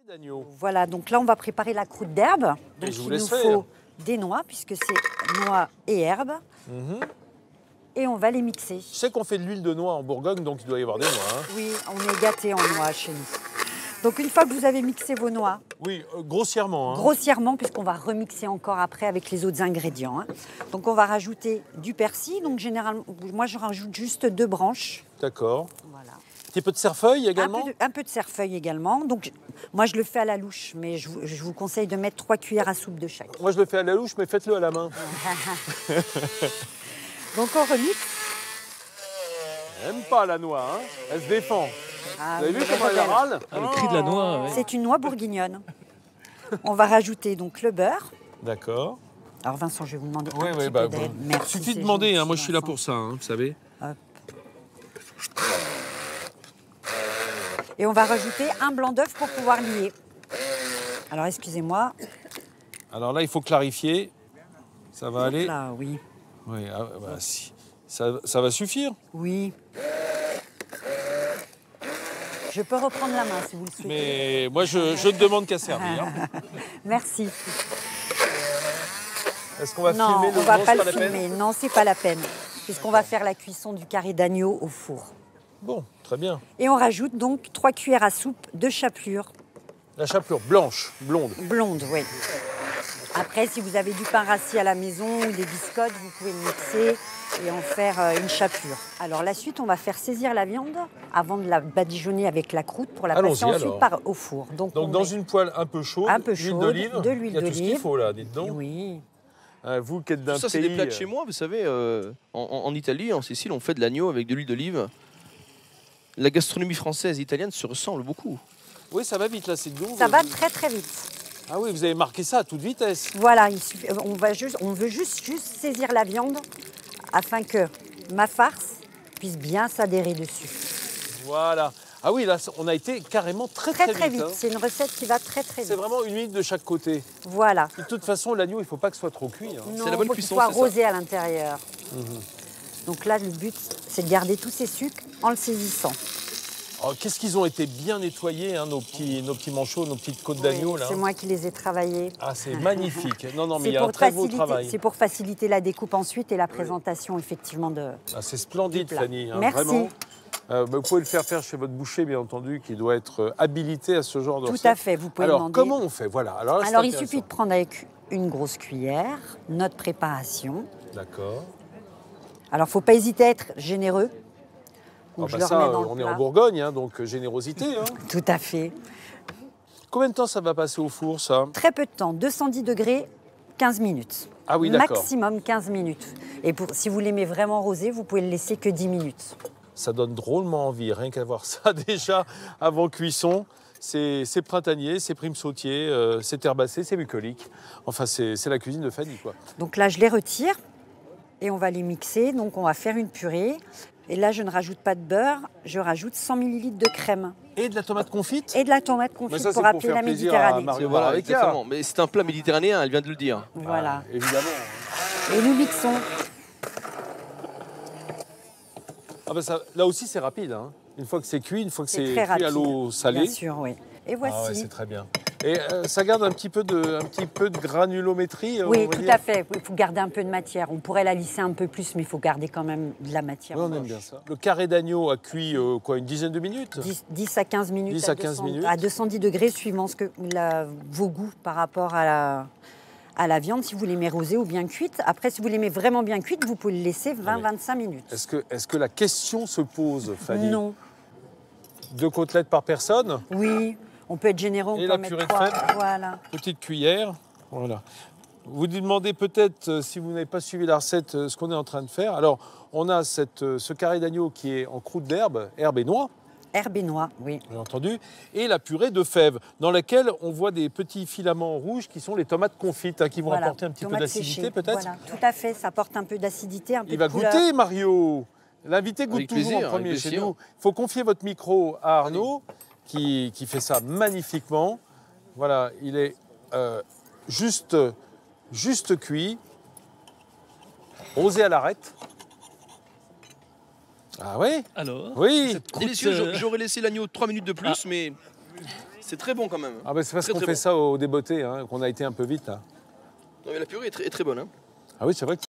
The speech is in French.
D'agneau. Voilà, donc là, on va préparer la croûte d'herbe. Et Donc, je vous il nous laisse faut faire. des noix, puisque c'est noix et herbes. Et on va les mixer. Je sais qu'on fait de l'huile de noix en Bourgogne, donc il doit y avoir des noix. Hein. Oui, on est gâtés en noix chez nous. Donc, une fois que vous avez mixé vos noix, Oui, grossièrement. Hein. grossièrement, puisqu'on va remixer encore après avec les autres ingrédients. Hein. Donc, on va rajouter du persil. Donc, généralement, moi, je rajoute juste 2 branches. D'accord. Voilà. Un petit peu de cerfeuil également. Un peu de cerfeuil également. Donc, moi, je le fais à la louche, mais je vous conseille de mettre 3 cuillères à soupe de chaque. Moi, je le fais à la louche, mais faites-le à la main. Donc, on remixe. Elle n'aime pas la noix, hein. Elle se défend. Ah, Vous avez oui, vu comment elle râle? Ah, le cri de la noix. Ouais. C'est une noix bourguignonne. On va rajouter donc le beurre. D'accord. Alors Vincent, je vais vous demander Oui, un oui, petit bah, peu d'aide. Merci, suffit de c'est demander, hein, gentil, moi je suis là Vincent. pour ça, hein, vous savez. Et on va rajouter un blanc d'œuf pour pouvoir lier. Alors excusez-moi. Alors là, il faut clarifier. Ça va aller. Là, oui. Oui, ah, bah, si. Ça va suffire. Oui. Je peux reprendre la main si vous le souhaitez. Mais moi, je ne demande qu'à servir. Merci. Est-ce qu'on va Non, filmer le on va non, pas c'est le la peine? filmer. Non, c'est pas la peine. Puisqu'on va faire la cuisson du carré d'agneau au four. Bon, très bien. Et on rajoute donc 3 cuillères à soupe de chapelure. La chapelure blanche, blonde. Blonde, oui. Après, si vous avez du pain rassis à la maison ou des biscottes, vous pouvez le mixer et en faire une chapelure. Alors la suite, on va faire saisir la viande avant de la badigeonner avec la croûte pour la passer Allons-y, ensuite alors. au four. Donc Donc on dans met une poêle un peu chaude, un peu l'huile chaude, d'olive. de l'huile Il y a tout ce qu'il d'olive. faut là, dites donc. Oui. Vous qui êtes d'un Tout ça, c'est pays... des plats de chez moi, vous savez. En Italie, en Sicile, on fait de l'agneau avec de l'huile d'olive. La gastronomie française et italienne se ressemblent beaucoup. Oui, ça va vite là, c'est donc. Ça va très très vite. Ah oui, vous avez marqué ça à toute vitesse. Voilà, on veut juste saisir la viande afin que ma farce puisse bien s'adhérer dessus. Voilà. Ah oui, là, on a été carrément très Très vite. vite. Hein. C'est une recette qui va très très C'est vite. vraiment une minute de chaque côté. Voilà. De toute façon, l'agneau, il ne faut pas que ce soit trop cuit. Hein. Non, C'est la bonne faut qu'il cuisson, soit c'est ça. rosé à l'intérieur. Donc là, le but, c'est de garder tous ces sucres en le saisissant. Oh, qu'est-ce qu'ils ont été bien nettoyés, hein, nos petits manchots, nos petites côtes d'agneau. Oui, Là. c'est moi qui les ai travaillés. Ah, c'est magnifique. Non, non, mais C'est il y a un très beau travail. C'est pour faciliter la découpe ensuite et la présentation, effectivement, de... Ah, c'est splendide, du plat. Fanny. Hein, Merci. Vraiment. Vous pouvez le faire chez votre boucher, bien entendu, qui doit être habilité à ce genre de Tout recette. à fait, vous pouvez Alors, demander. comment on fait? Voilà. Alors, là, c'est Alors, il intéressant. suffit de prendre avec une grosse cuillère notre préparation. D'accord. Alors, il ne faut pas hésiter à être généreux. Ah, Donc, bah je le ça, remets dans le on est plat. en Bourgogne, hein, donc générosité. Hein. Tout à fait. Combien de temps ça va passer au four, ça? Très peu de temps, 210 degrés, 15 minutes. Ah oui, d'accord. Maximum 15 minutes. Et si vous l'aimez vraiment rosé, vous pouvez le laisser que 10 minutes. Ça donne drôlement envie, rien qu'à voir ça déjà avant cuisson. C'est printanier, c'est prime sautier, c'est herbacé, c'est bucolique. Enfin, c'est la cuisine de Fanny, quoi. Donc là, je les retire et on va les mixer. Donc on va faire une purée. Et là, je ne rajoute pas de beurre, je rajoute 100 ml de crème. Et de la tomate confite? Et de la tomate Mais confite ça, c'est pour pour appeler faire la plaisir à Méditerranée. Mario. Voilà, Barbeca. exactement. Mais c'est un plat méditerranéen, elle vient de le dire. Voilà. Ah, évidemment. Et nous mixons. Ah bah ça, là aussi, c'est rapide. Hein. Une fois que c'est cuit, une fois que c'est très cuit à rapide. l'eau salée. Bien sûr, oui. Et voici. Ah ouais, c'est très bien. Et ça garde un petit peu de granulométrie, on Oui, va tout dire. à fait. Il faut garder un peu de matière. On pourrait la lisser un peu plus, mais il faut garder quand même de la matière. Oui, on aime bien ça. Le carré d'agneau a cuit quoi, une dizaine de minutes? 10 à 15 minutes. 10 à 15 minutes. À 210 degrés, suivant vos goûts par rapport à la viande, si vous l'aimez rosée ou bien cuite. Après, si vous l'aimez vraiment bien cuite, vous pouvez le laisser 20-25 minutes. Est-ce que la question se pose, Fanny? Non. 2 côtelettes par personne? Oui, on peut être généreux, on Et peut la en mettre purée de 3. fèves? Voilà. Petite cuillère, voilà. Vous demandez peut-être, si vous n'avez pas suivi la recette, ce qu'on est en train de faire. Alors, on a ce carré d'agneau qui est en croûte d'herbe, herbe et noix, Herbe et noix, oui. j'ai entendu, et la purée de fèves, dans laquelle on voit des petits filaments rouges qui sont les tomates confites, hein, qui vont Voilà. apporter un petit peu Tomates d'acidité séchées. peut-être. Voilà, tout à fait. Ça apporte un peu d'acidité, un peu Il de va couleur. goûter, Mario. L'invité goûte Avec toujours plaisir, en premier avec chez plaisir. nous. Il faut confier votre micro à Arnaud, qui fait ça magnifiquement. Voilà, il est juste cuit, rosé à l'arête. Ah oui? Alors Oui. Délicieux, j'aurais laissé l'agneau 3 minutes de plus, mais C'est très bon quand même. Ah bah c'est parce Très, qu'on très fait bon. ça au débeauté, hein, qu'on a été un peu vite là. Non, mais la purée est très bonne. Hein. Ah oui, c'est vrai que